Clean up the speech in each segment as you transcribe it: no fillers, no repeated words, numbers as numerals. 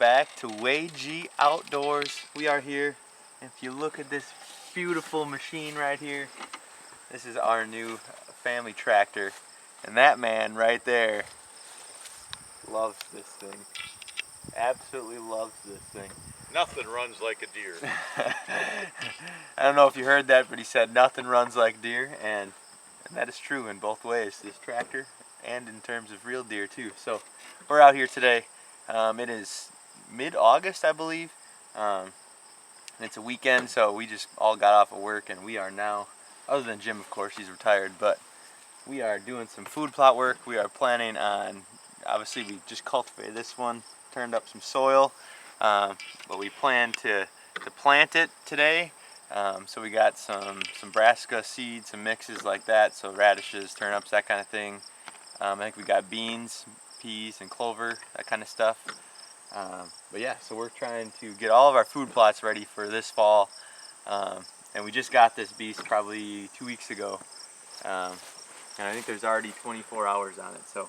back to Wade G Outdoors. We are here. If you look at this beautiful machine right here, this is our new family tractor. And that man right there loves this thing. Absolutely loves this thing. Nothing runs like a deer. I don't know if you heard that, but he said nothing runs like deer, and that is true in both ways, this tractor and in terms of real deer too. So we're out here today. It is mid-August, I believe. And it's a weekend, so we just all got off of work, and we are now, other than Jim, of course, he's retired, but we are doing some food plot work. We are planning on, obviously we just cultivated this one, turned up some soil, but we plan to plant it today. So we got some brassica seeds, some mixes like that, so radishes, turnips, that kind of thing. I think we got beans, peas, and clover, that kind of stuff. But yeah, so we're trying to get all of our food plots ready for this fall. And we just got this beast probably 2 weeks ago. And I think there's already 24 hours on it. So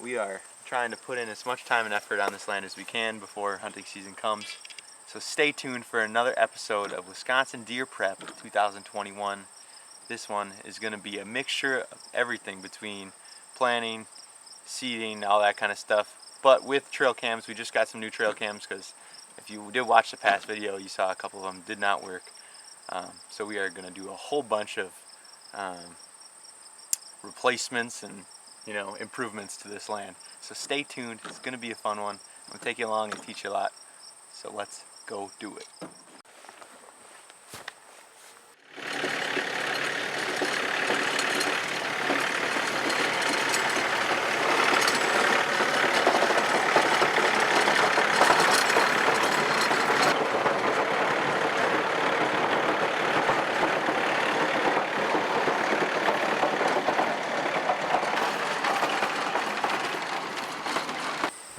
we are trying to put in as much time and effort on this land as we can before hunting season comes. So stay tuned for another episode of Wisconsin Deer Prep 2021. This one is going to be a mixture of everything between planning, seeding, all that kind of stuff. But with trail cams, we just got some new trail cams because if you did watch the past video, you saw a couple of them did not work. So we are going to do a whole bunch of replacements and improvements to this land. So stay tuned. It's going to be a fun one. I'm going to take you along and teach you a lot. So let's go do it.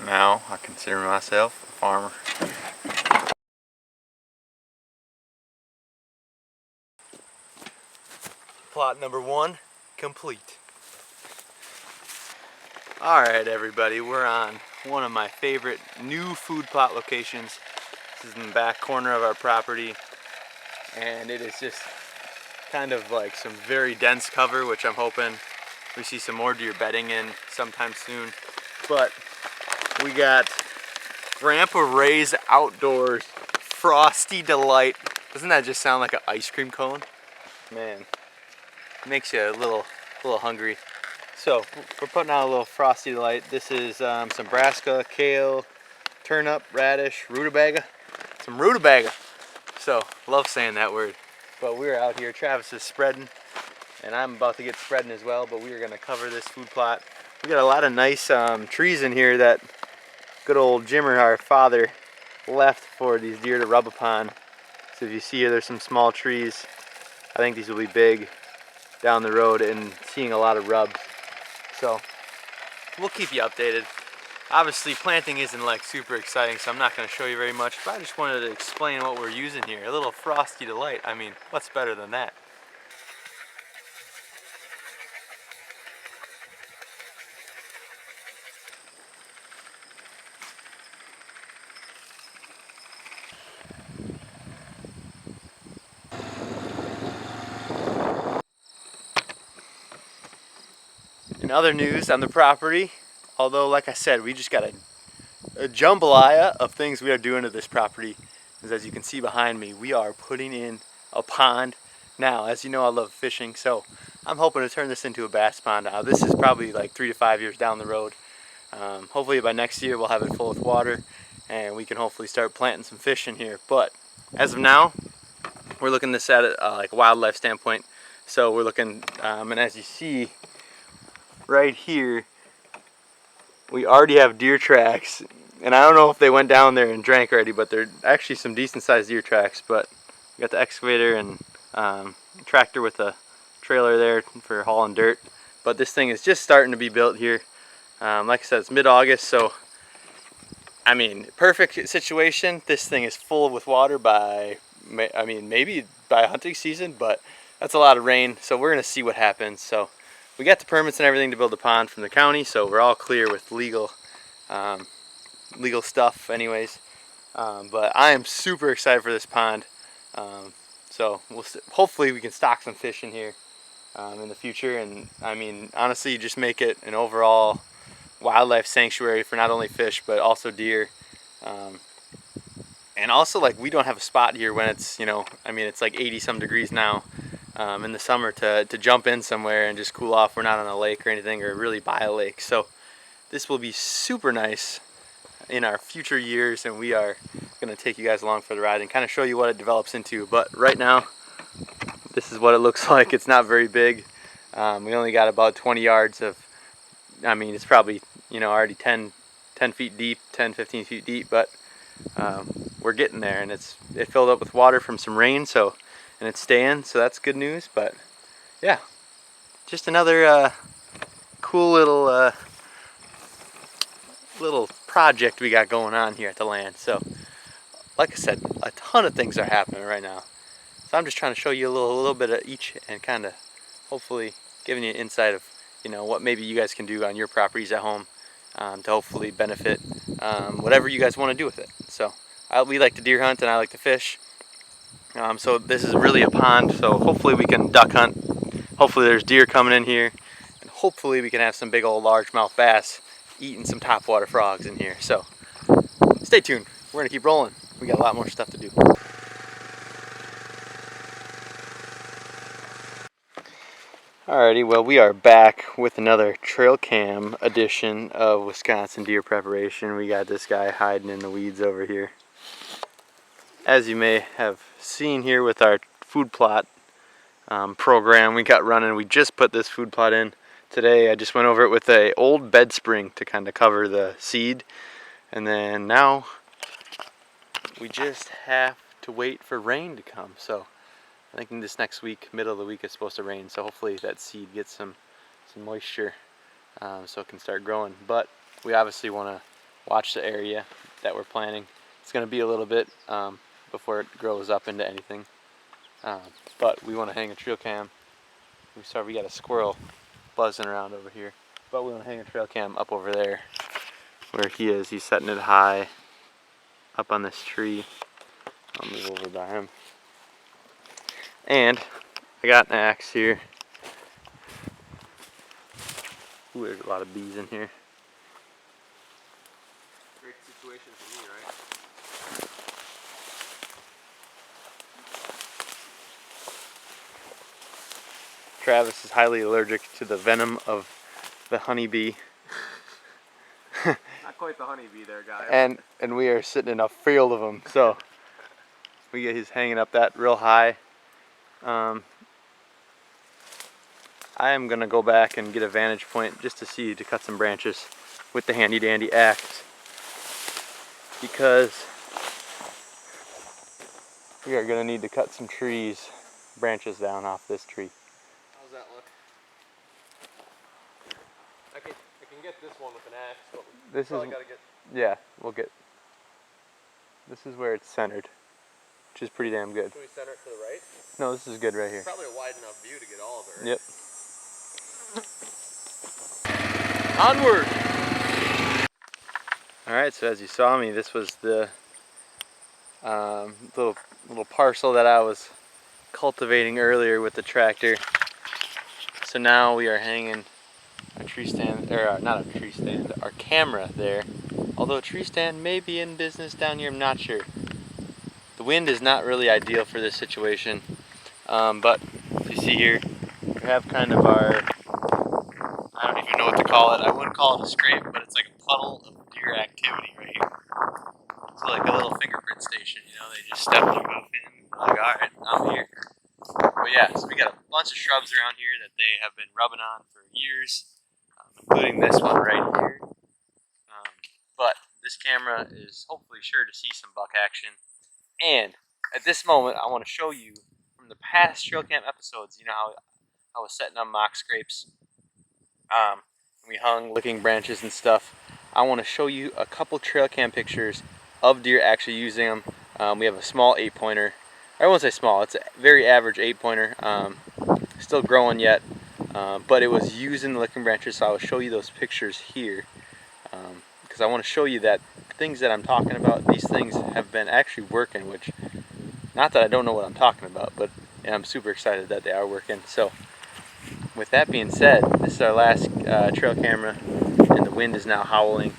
Now I consider myself a farmer. Plot number 1 complete. Alright everybody, we're on one of my favorite new food plot locations. This is in the back corner of our property, and it is just kind of like some very dense cover, which I'm hoping we see some more deer bedding in sometime soon. But we got Grandpa Ray's Outdoors Frosty Delight. Doesn't that just sound like an ice cream cone? Man, makes you a little hungry. So we're putting out a little Frosty Delight. This is some brassica, kale, turnip, radish, rutabaga. Some rutabaga. So love saying that word. But we're out here. Travis is spreading, and I'm about to get spreading as well. But we are going to cover this food plot. We got a lot of nice trees in here that good old Jimmer, our father, left for these deer to rub upon. So if you see here, there's some small trees. I think these will be big down the road, and seeing a lot of rubs. So we'll keep you updated. Obviously planting isn't like super exciting, so I'm not going to show you very much, but I just wanted to explain what we're using here. A little Frosty Delight. I mean, what's better than that? In other news on the property, although like I said, we just got a jambalaya of things we are doing to this property. As you can see behind me, we are putting in a pond. Now, as you know, I love fishing, so I'm hoping to turn this into a bass pond. Now, this is probably like 3 to 5 years down the road. Hopefully by next year we'll have it full with water, and we can hopefully start planting some fish in here. But as of now, we're looking this at it like a wildlife standpoint. So we're looking, and as you see right here, we already have deer tracks, and I don't know if they went down there and drank already, but they're actually some decent sized deer tracks. But we got the excavator and tractor with a trailer there for hauling dirt. But this thing is just starting to be built here. Like I said, it's mid-August, so I mean, perfect situation. This thing is full with water by, I mean, maybe by hunting season, but that's a lot of rain, so we're gonna see what happens. So we got the permits and everything to build a pond from the county, so we're all clear with legal legal stuff anyways. But I am super excited for this pond. So hopefully we can stock some fish in here in the future. And I mean, honestly, just make it an overall wildlife sanctuary for not only fish but also deer. And also, like, we don't have a spot here when it's, you know, I mean, it's like 80 some degrees now in the summer to jump in somewhere and just cool off. We're not on a lake or anything, or really by a lake. So this will be super nice in our future years, and we are going to take you guys along for the ride and kind of show you what it develops into. But right now, this is what it looks like. It's not very big. We only got about 20 yards of, I mean, it's probably, you know, already 10 feet deep, 10-15 feet deep, but we're getting there, and it filled up with water from some rain, so, and it's staying, so that's good news. But yeah, just another cool little project we got going on here at the land. So like I said, a ton of things are happening right now, so I'm just trying to show you a little bit of each, and kind of hopefully giving you an insight of, you know, what maybe you guys can do on your properties at home to hopefully benefit whatever you guys want to do with it. So we like to deer hunt, and I like to fish. So this is really a pond, so hopefully we can duck hunt. Hopefully there's deer coming in here, and hopefully we can have some big old largemouth bass eating some topwater frogs in here. So stay tuned. We're gonna keep rolling. We got a lot more stuff to do. Alrighty, well, we are back with another trail cam edition of Wisconsin Deer Preparation. We got this guy hiding in the weeds over here. As you may have seen here with our food plot program we got running, we just put this food plot in today. I just went over it with an old bed spring to kind of cover the seed, and then now we just have to wait for rain to come. So I think in this next week, middle of the week, it's supposed to rain, so hopefully that seed gets some moisture so it can start growing. But we obviously want to watch the area that we're planting. It's going to be a little bit before it grows up into anything, but we want to hang a trail cam. We got a squirrel buzzing around over here, but we want to hang a trail cam up over there where he is. He's setting it high up on this tree. I'll move over by him. And I got an axe here. Ooh, there's a lot of bees in here. Great situation for me, right? Travis is highly allergic to the venom of the honeybee. Not quite the honeybee there, guy. And we are sitting in a field of them, so he's hanging up that real high. I am gonna go back and get a vantage point just to cut some branches with the handy dandy axe, because we are gonna need to cut some branches down off this tree. How's that look? I can get this one with an axe, but This probably is, gotta get. yeah, this is where it's centered, which is pretty damn good. Can we center it to the right? No, this is good right here. Probably a wide enough view to get all of it. Right? Yep. Onward! Alright, so as you saw me, this was the little parcel that I was cultivating earlier with the tractor. So now we are hanging a tree stand, or not a tree stand, our camera there. Although a tree stand may be in business down here, I'm not sure. The wind is not really ideal for this situation, but if you see here, we have kind of our, I don't even know what to call it. I wouldn't call it a scrape, but it's like a puddle of deer activity right here. It's like a little fingerprint station, you know, they just step their hoof in, like, alright, I'm here. But yeah, so we got a bunch of shrubs around here that they have been rubbing on for years, including this one right here. But this camera is hopefully sure to see some buck action. And at this moment, I want to show you from the past trail cam episodes, you know how I was setting up mock scrapes. We hung licking branches and stuff. I want to show you a couple trail cam pictures of deer actually using them. We have a small 8-pointer. I won't say small, it's a very average 8-pointer. Still growing yet, but it was using the licking branches, so I will show you those pictures here. Because I want to show you that things that I'm talking about, these things have been actually working, which, not that I don't know what I'm talking about, but I'm super excited that they are working. So with that being said, this is our last trail camera, and the wind is now howling.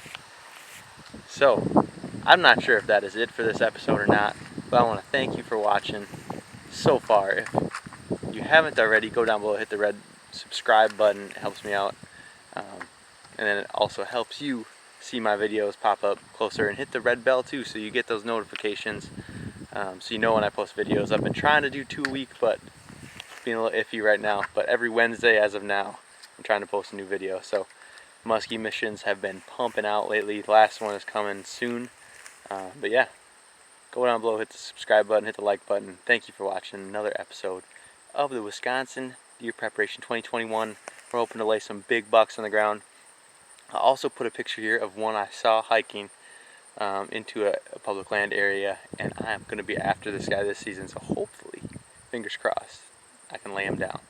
So I'm not sure if that is it for this episode or not, but I want to thank you for watching so far. If you haven't already, go down below, hit the red subscribe button. It helps me out, and then it also helps you see my videos pop up closer, and hit the red bell too so you get those notifications, so you know when I post videos. I've been trying to do 2 a week, but it's being a little iffy right now. But every Wednesday as of now, I'm trying to post a new video. So muskie missions have been pumping out lately. The last one is coming soon. But yeah, go down below, hit the subscribe button, hit the like button. Thank you for watching another episode of the Wisconsin Deer Preparation 2021. We're hoping to lay some big bucks on the ground. I'll also put a picture here of one I saw hiking into a public land area, and I'm going to be after this guy this season, so hopefully, fingers crossed, I can lay him down.